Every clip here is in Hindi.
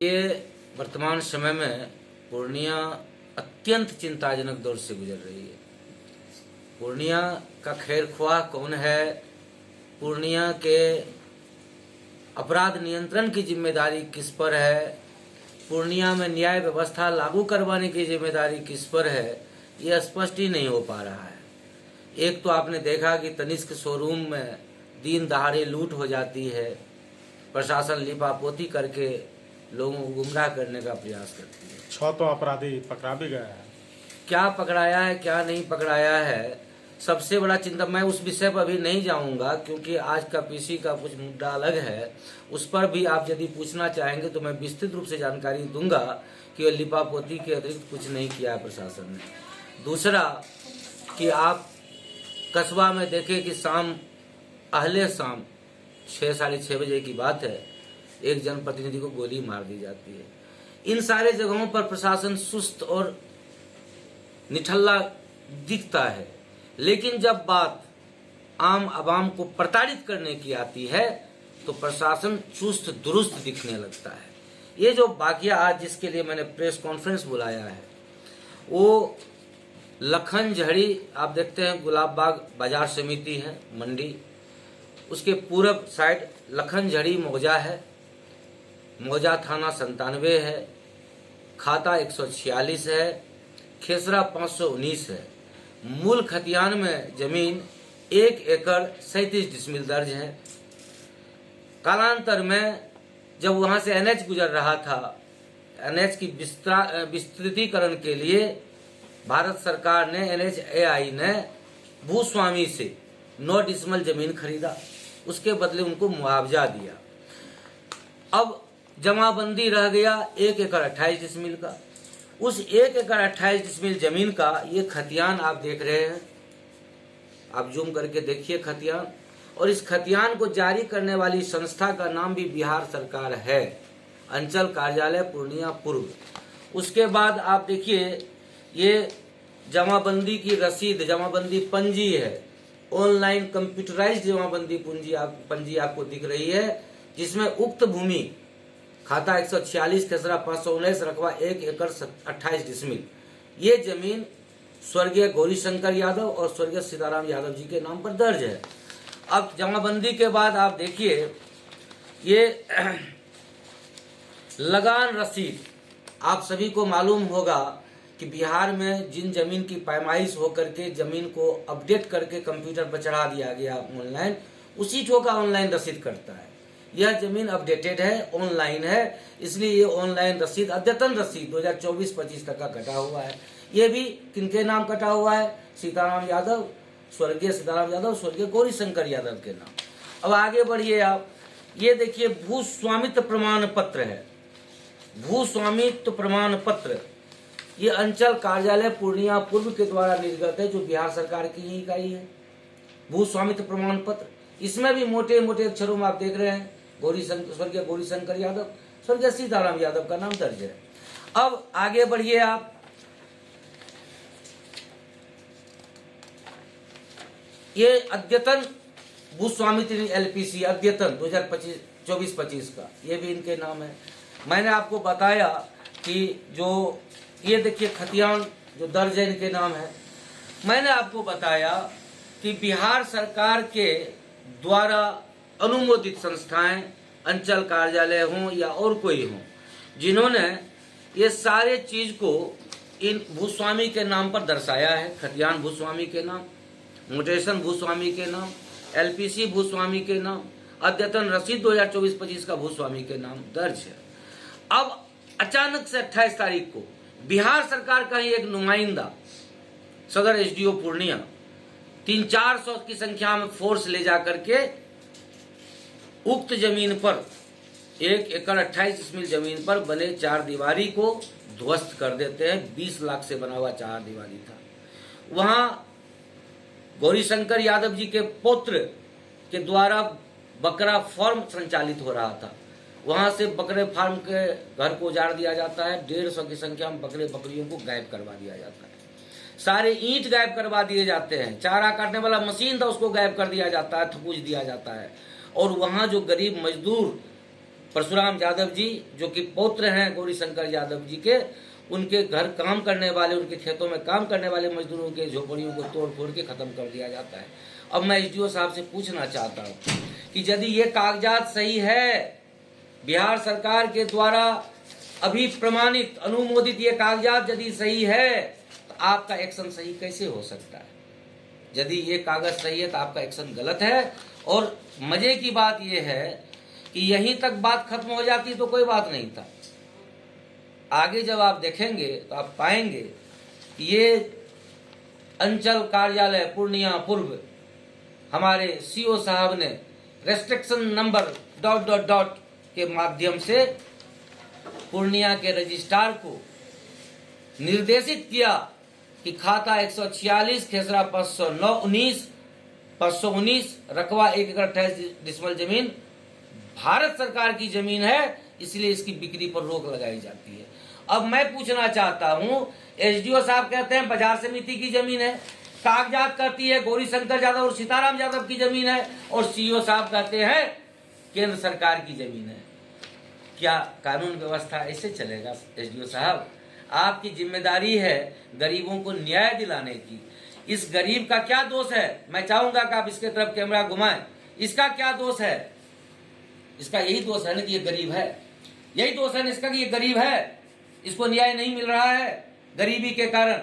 ये वर्तमान समय में पूर्णिया अत्यंत चिंताजनक दौर से गुजर रही है। पूर्णिया का खैरख्वाह कौन है, पूर्णिया के अपराध नियंत्रण की जिम्मेदारी किस पर है, पूर्णिया में न्याय व्यवस्था लागू करवाने की जिम्मेदारी किस पर है, ये स्पष्ट ही नहीं हो पा रहा है। एक तो आपने देखा कि तनिष्क शोरूम में दिन दहाड़े लूट हो जाती है, प्रशासन लिपापोती करके लोगों को गुमराह करने का प्रयास करती है। 6 तो अपराधी पकड़ा भी गया है। क्या पकड़ाया है क्या नहीं पकड़ाया है, सबसे बड़ा चिंता, मैं उस विषय पर अभी नहीं जाऊंगा क्योंकि आज का पीसी का कुछ मुद्दा अलग है। उस पर भी आप यदि पूछना चाहेंगे तो मैं विस्तृत रूप से जानकारी दूंगा कि लिपापोती के अतिरिक्त कुछ नहीं किया है प्रशासन ने। दूसरा कि आप कस्बा में देखें कि शाम 6 साढ़े 6 बजे की बात है, एक जनप्रतिनिधि को गोली मार दी जाती है। इन सारे जगहों पर प्रशासन सुस्त और निठल्ला दिखता है, लेकिन जब बात आम आवाम को प्रताड़ित करने की आती है तो प्रशासन चुस्त दुरुस्त दिखने लगता है। ये जो वाकया आज जिसके लिए मैंने प्रेस कॉन्फ्रेंस बुलाया है वो लखनझड़ी, आप देखते हैं गुलाब बाग बाजार समिति है मंडी, उसके पूरब साइड लखनझड़ी मौजा है, मौजा थाना 97 है, खाता 146 है, खेसरा 519 है। मूल खतियान में जमीन 1 एकड़ 37 डिसमिल दर्ज है। कालांतर में जब वहां से एनएच गुजर रहा था, एनएच की विस्तृतीकरण के लिए भारत सरकार ने, NHAI ने भूस्वामी से 9 डिसमिल जमीन खरीदा, उसके बदले उनको मुआवजा दिया। अब जमाबंदी रह गया 1 एकड़ 28 डिसमिल का। उस 1 एकड़ 28 डिसमिल जमीन का ये खतियान आप देख रहे हैं, आप जूम करके देखिए खतियान, और इस खतियान को जारी करने वाली संस्था का नाम भी बिहार सरकार है, अंचल कार्यालय पूर्णिया पूर्व। उसके बाद आप देखिए ये जमाबंदी की रसीद, जमाबंदी पंजी है, ऑनलाइन कंप्यूटराइज्ड जमाबंदी पंजी आपको दिख रही है, जिसमें उक्त भूमि खाता 146 खेसरा 519 रकबा 1 एकड़ 28 डिसमिल, ये जमीन स्वर्गीय गौरीशंकर यादव और स्वर्गीय सीताराम यादव जी के नाम पर दर्ज है। अब जमाबंदी के बाद आप देखिए ये लगान रसीद, आप सभी को मालूम होगा कि बिहार में जिन जमीन की पैमाइश होकर के जमीन को अपडेट करके कंप्यूटर पर चढ़ा दिया गया ऑनलाइन, उसी ठोका ऑनलाइन रसीद करता है। यह जमीन अपडेटेड है, ऑनलाइन है, इसलिए ये ऑनलाइन रसीद, अद्यतन रसीद 2024-25 तक का कटा हुआ है। ये भी किनके नाम कटा हुआ है? सीताराम यादव, स्वर्गीय सीताराम यादव, स्वर्गीय गौरीशंकर यादव के नाम। अब आगे बढ़िए आप, ये देखिए भूस्वामित्व प्रमाण पत्र है, भूस्वामित्व प्रमाण पत्र, ये अंचल कार्यालय पूर्णिया पूर्व के द्वारा निर्गत है, जो बिहार सरकार की ही इकाई है। भूस्वामित्व प्रमाण पत्र, इसमें भी मोटे मोटे अक्षरों में आप देख रहे हैं स्वर्गीय गौरीशंकर यादव, स्वर्गीय सीताराम यादव का नाम दर्ज है। अब आगे बढ़िए आप, ये अद्यतन भूस्वामित्व LPC अद्यतन 2024-25 का, ये भी इनके नाम है। मैंने आपको बताया कि जो ये देखिए खतियान जो दर्ज है इनके नाम है। मैंने आपको बताया कि बिहार सरकार के द्वारा अनुमोदित संस्थाएं, अंचल कार्यालय हों या और कोई हों, जिन्होंने ये सारे चीज को इन भूस्वामी के नाम पर दर्शाया है, खतियान भूस्वामी के नाम, म्यूटेशन भूस्वामी के नाम, LPC भूस्वामी के नाम, अद्यतन रसीद 2024-25 का भूस्वामी के नाम दर्ज है। अब अचानक से 28 तारीख को बिहार सरकार का ही एक नुमाइंदा सदर SDO पूर्णिया 300-400 की संख्या में फोर्स ले जाकर के उक्त जमीन पर 1 एकड़ 28 डिसमिल जमीन पर बने 4 दीवारी को ध्वस्त कर देते हैं। 20 लाख से बना हुआ 4 दीवारी था। वहां गौरीशंकर यादव जी के पुत्र के द्वारा बकरा फार्म संचालित हो रहा था, वहां से बकरे फार्म के घर को उजाड़ दिया जाता है। 150 की संख्या में बकरे बकरियों को गायब करवा दिया जाता है, सारे ईंट गायब करवा दिए जाते हैं, चारा काटने वाला मशीन था उसको गायब कर दिया जाता है, थकूच दिया जाता है। और वहां जो गरीब मजदूर परशुराम यादव जी जो कि पौत्र हैं गौरी शंकर यादव जी के, उनके घर काम करने वाले, उनके खेतों में काम करने वाले मजदूरों के झोपड़ियों को तोड़ फोड़ के खत्म कर दिया जाता है। अब मैं एसडीओ साहब से पूछना चाहता हूँ कि यदि ये कागजात सही है, बिहार सरकार के द्वारा अभी प्रमाणित अनुमोदित ये कागजात यदि सही है, तो आपका एक्शन सही कैसे हो सकता है? यदि ये कागज सही है तो आपका एक्शन गलत है। और मजे की बात यह है कि यहीं तक बात खत्म हो जाती तो कोई बात नहीं था। आगे जब आप देखेंगे तो आप पाएंगे कि ये अंचल कार्यालय पूर्णिया पूर्व हमारे सीओ साहब ने रेस्ट्रिक्शन नंबर ... के माध्यम से पूर्णिया के रजिस्ट्रार को निर्देशित किया कि खाता 146 खेसरा 519 रकबा 1 एकड़ 28 डिसमल जमीन भारत सरकार की जमीन है, इसलिए इसकी बिक्री पर रोक लगाई जाती है। अब मैं पूछना चाहता हूं, एसडीओ साहब कहते हैं बाजार समिति की जमीन है, कागजात करती है गौरी शंकर यादव और सीताराम यादव की जमीन है, और सीईओ साहब कहते हैं केंद्र सरकार की जमीन है। क्या कानून व्यवस्था ऐसे चलेगा? एसडीओ साहब, आपकी जिम्मेदारी है गरीबों को न्याय दिलाने की। इस गरीब का क्या दोष है? मैं चाहूंगा कि आप इसके तरफ कैमरा घुमाएं। इसका क्या दोष है? इसका यही दोष है ना कि ये गरीब है। यही दोष है ना इसका कि ये गरीब है, इसको न्याय नहीं मिल रहा है गरीबी के कारण।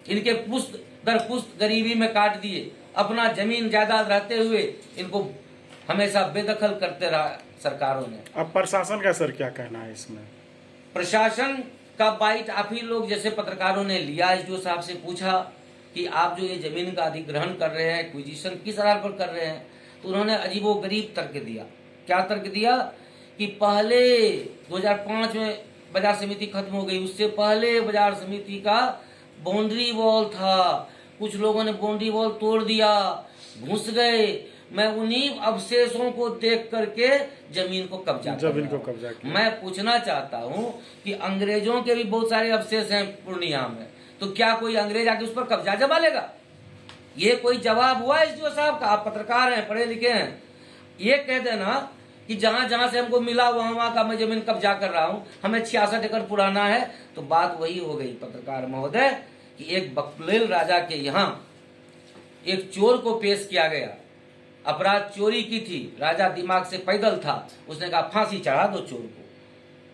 इनके पुश्त दर पुश्त गरीबी में काट दिए, अपना जमीन जायदाद रहते हुए इनको हमेशा बेदखल करते रहा सरकारों ने। अब प्रशासन का सर क्या कहना है इसमें? प्रशासन का बाइट आप ही लोग जैसे पत्रकारों ने लिया, एसडीओ साहब से पूछा कि आप जो ये जमीन का अधिग्रहण कर रहे हैं, एक्विजिशन किस आधार पर कर रहे हैं, तो उन्होंने अजीबोगरीब तर्क दिया। क्या तर्क दिया कि पहले 2005 में बाजार समिति खत्म हो गई, उससे पहले बाजार समिति का बाउंड्री वॉल था, कुछ लोगों ने बाउंड्री वॉल तोड़ दिया, घुस गए। मैं उन्हीं अवशेषों को देख करके जमीन को कब्जा किया। मैं पूछना चाहता हूं कि अंग्रेजों के भी बहुत सारे अवशेष हैं पूर्णिया में, तो क्या कोई अंग्रेज आके उस पर कब्जा जमा लेगा? ये कोई जवाब हुआ एसडीओ साहब का? आप पत्रकार हैं, पढ़े लिखे हैं, ये कह देना कि जहां जहां से हमको मिला वहां का मैं जमीन कब्जा कर रहा हूं, हमें 66 एकड़ पुराना है, तो बात वही हो गई पत्रकार महोदय कि एक बकलेल राजा के यहाँ एक चोर को पेश किया गया, अपराध चोरी की थी, राजा दिमाग से पैदल था, उसने कहा फांसी चढ़ा दो चोर को।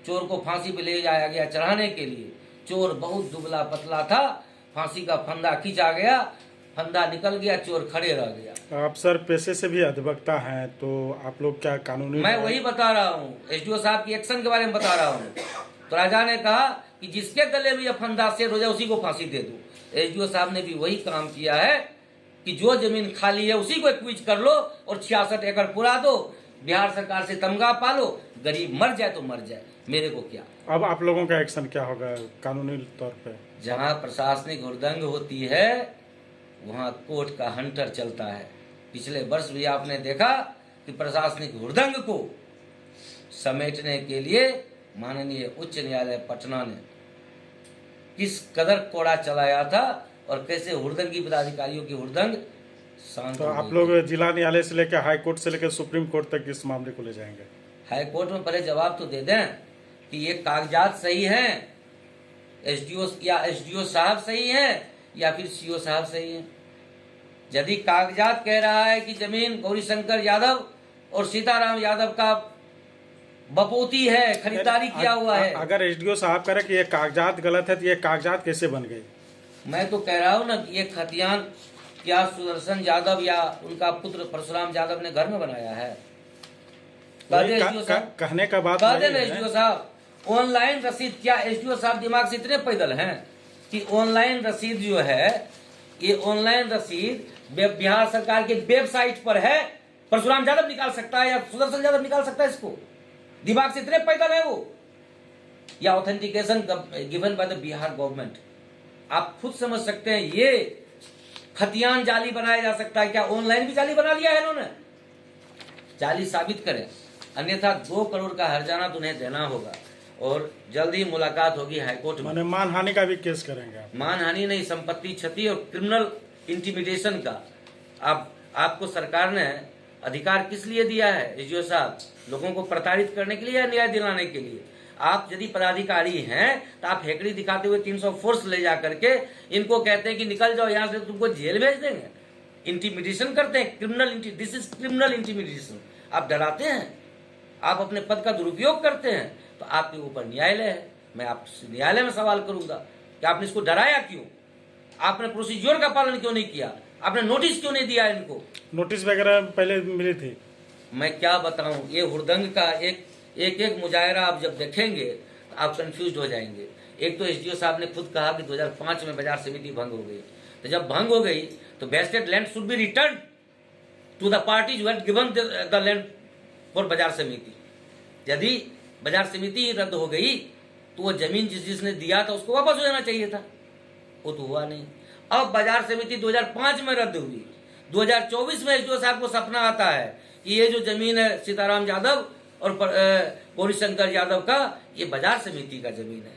चोर को फांसी पे ले जाया गया चढ़ाने के लिए। चोर बहुत दुबला पतला था, फांसी का फंदा खींचा गया, फंदा निकल गया, चोर खड़े रह गया। आप सर पेशे से भी अधिवक्ता हैं, तो आप लोग क्या कानूनी? मैं वही बता रहा हूँ, एसडीओ साहब की एक्शन के बारे में बता रहा हूँ। तो राजा ने कहा कि जिसके गले में यह फंदा सेट हो जाए उसी को फांसी दे दो। एसडीओ साहब ने भी वही काम किया है कि जो जमीन खाली है उसी को एक्विज कर लो और 66 एकड़ पुरा दो, बिहार सरकार से तमगा पालो, गरीब मर जाए तो मर जाए, मेरे को क्या। अब आप लोगों का एक्शन क्या होगा कानूनी तौर पे? जहां प्रशासनिक हुड़दंग होती है वहां कोर्ट का हंटर चलता है। पिछले वर्ष भी आपने देखा कि प्रशासनिक हुड़दंग को समेटने के लिए माननीय उच्च न्यायालय पटना ने किस कदर कोड़ा चलाया था और कैसे हुड़दंगी पदाधिकारियों की हुड़दंग शांत। तो आप लोग जिला न्यायालय से लेकर हाई कोर्ट से लेकर सुप्रीम कोर्ट तक इस मामले को ले जाएंगे? हाई कोर्ट में पहले जवाब तो दे दें कि ये कागजात सही हैं, एसडीओ साहब सही हैं या फिर सीओ साहब सही हैं। यदि कागजात कह रहा है कि जमीन गौरी शंकर यादव और सीताराम यादव का बपोती है, खरीदारी किया हुआ है, अगर एसडीओ साहब कह रहे कि ये कागजात गलत है तो ये कागजात कैसे बन गए? मैं तो कह रहा हूँ ना कि ये खतियान क्या सुदर्शन यादव या उनका पुत्र परशुराम यादव ने घर में बनाया है? कहने का बात कह देना एसडीओ साहब। ऑनलाइन रसीद, क्या एसडीओ साहब दिमाग से इतने पैदल हैं कि ऑनलाइन रसीद जो है, ये ऑनलाइन रसीद बिहार सरकार के वेबसाइट पर है, परशुराम यादव निकाल सकता है या सुदर्शन यादव निकाल सकता है इसको? दिमाग से इतने पैदल है वो? या authentication given by the Bihar government. आप खुद समझ सकते हैं ये खतियान जाली बनाया जा सकता है। क्या ऑनलाइन भी जाली बना लिया है इन्होंने? जाली साबित करें, अन्यथा 2 करोड़ का हर्जाना तो उन्हें देना होगा और जल्द ही मुलाकात होगी हाईकोर्ट में। मानहानि का भी केस करेंगे आप? मानहानि नहीं, संपत्ति क्षति और क्रिमिनल इंटिमिडेशन का। आपको सरकार ने अधिकार किस लिए दिया है एसडीओ साहब? लोगों को प्रताड़ित करने के लिए या न्याय दिलाने के लिए? आप यदि पदाधिकारी हैं तो आप हेकड़ी दिखाते हुए 300 फोर्स ले जा करके इनको कहते हैं कि निकल जाओ यहाँ से, तुमको जेल भेज देंगे। इंटिमिडेशन करते हैं, दिस इज क्रिमिनल इंटिमिडेशन। आप डराते हैं, आप अपने पद का दुरुपयोग करते हैं, तो आपके ऊपर न्यायालय है। मैं आपसे न्यायालय में सवाल करूंगा कि आपने इसको डराया क्यों? आपने प्रोसीजर का पालन क्यों नहीं किया? आपने नोटिस क्यों नहीं दिया इनको? नोटिस वगैरह पहले मिली थी। मैं क्या बताऊं, ये हुड़दंग का एक मुजाहरा आप जब देखेंगे तो आप कंफ्यूज हो जाएंगे। एक तो एसडीओ साहब ने खुद कहा कि 2005 में बाजार समिति भंग हो गई, तो जब भंग हो गई तो vested land should be return to the parties who had given the land for बाजार समिति। यदि बाजार समिति रद्द हो गई तो वो जमीन जिसने दिया था उसको वापस हो जाना चाहिए था, वो तो हुआ नहीं। अब बाजार समिति 2005 में रद्द हुई, 2024 में एसडीओ साहब को सपना आता है कि ये जो जमीन है सीताराम यादव और गौरीशंकर यादव का, ये बाजार समिति का जमीन है।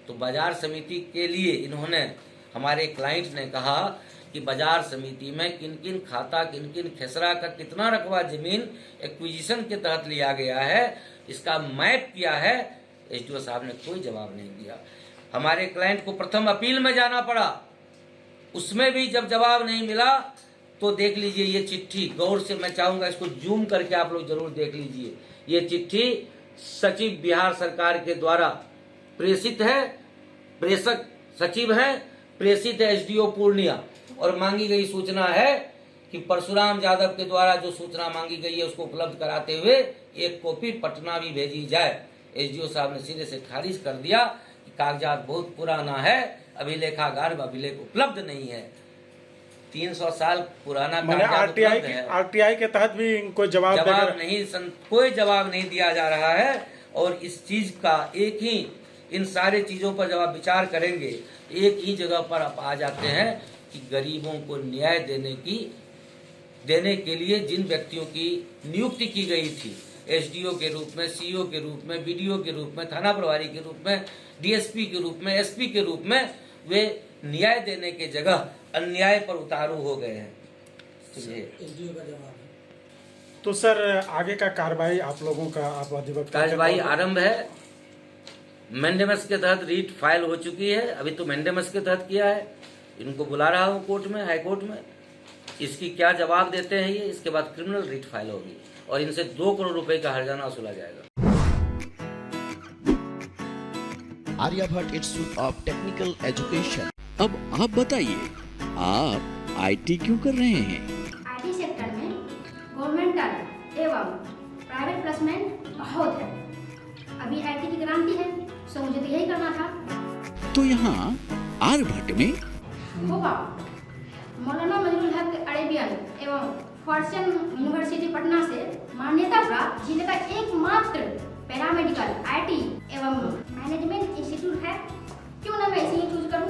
तो बाजार समिति के लिए इन्होंने, हमारे क्लाइंट ने कहा कि बाजार समिति में किन किन खाता, किन किन खेसरा का कितना रकबा जमीन एक्विजिशन के तहत लिया गया है, इसका मैप किया है। एसडीओ साहब ने कोई जवाब नहीं दिया। हमारे क्लाइंट को प्रथम अपील में जाना पड़ा, उसमें भी जब जवाब नहीं मिला तो देख लीजिए ये चिट्ठी, गौर से मैं चाहूंगा इसको जूम करके आप लोग जरूर देख लीजिए। ये चिट्ठी सचिव बिहार सरकार के द्वारा प्रेषित है, प्रेषक सचिव है, प्रेषित है एसडीओ पूर्णिया, और मांगी गई सूचना है कि परशुराम यादव के द्वारा जो सूचना मांगी गई है उसको उपलब्ध कराते हुए एक कॉपी पटना भी भेजी जाए। एसडीओ साहब ने सिरे से खारिज कर दिया कि कागजात बहुत पुराना है, अभिलेखागार में अभिलेख उपलब्ध नहीं है। 300 साल पुराना आरटीआई के तहत भी इनको जवाब नहीं, कोई जवाब नहीं दिया जा रहा है। और इस चीज का एक ही, इन सारे चीजों पर जब आप विचार करेंगे एक ही जगह पर आप आ जाते हैं कि गरीबों को न्याय देने के लिए जिन व्यक्तियों की नियुक्ति की गई थी, एसडीओ के रूप में, सीईओ के रूप में, बीडीओ के रूप में, थाना प्रभारी के रूप में, डीएसपी के रूप में, एसपी के रूप में, वे न्याय देने के जगह अन्याय पर उतारू हो गए हैं। एसडीओ का जवाब है। तो सर आगे का कार्रवाई आप लोगों का, आप अधिवक्ता, कार्रवाई आरंभ है। मैंडेमस के तहत रीट फाइल हो चुकी है, अभी तो मैंडेमस के तहत किया है। इनको बुला रहा हूँ कोर्ट में, हाई कोर्ट में। इसकी क्या जवाब देते हैं ये, इसके बाद क्रिमिनल रीट फाइल होगी और इनसे 2 करोड़ रुपए का हर्जाना वसूला जाएगा। Aryabhatta institute of technical education. अब आप बताइए, आप आईटी क्यों कर रहे हैं? आईटी सेक्टर में गवर्नमेंटल एवं प्राइवेट प्लेसमेंट बहुत है। अभी आईटी की क्रांति है, सो मुझे तो यही करना था। तो यहाँ आर्यभट्ट में होगा मौलाना मजरूल हक अरेबियन एवं फॉर्च्यून यूनिवर्सिटी पटना से मान्यता प्राप्त जिले का एकमात्र पैरामेडिकल आईटी एवं मैनेजमेंट इंस्टीट्यूट है। क्यों ना मैं इसे ही चूज करूं?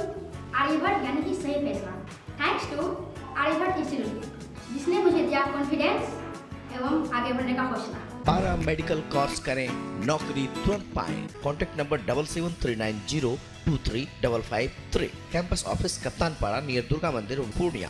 आर्यभट्ट यानी कि सही फैसला। थैंक्स टू आर्यभट्ट इंस्टीट्यूट जिसने मुझे दिया कॉन्फिडेंस एवं आगे बढ़ने का हौसला। पारा मेडिकल कोर्स करें, नौकरी तुरंत पाएं। Contact number 7739023553। Campus office Kaptanpara near Durga मंदिर पूर्णिया।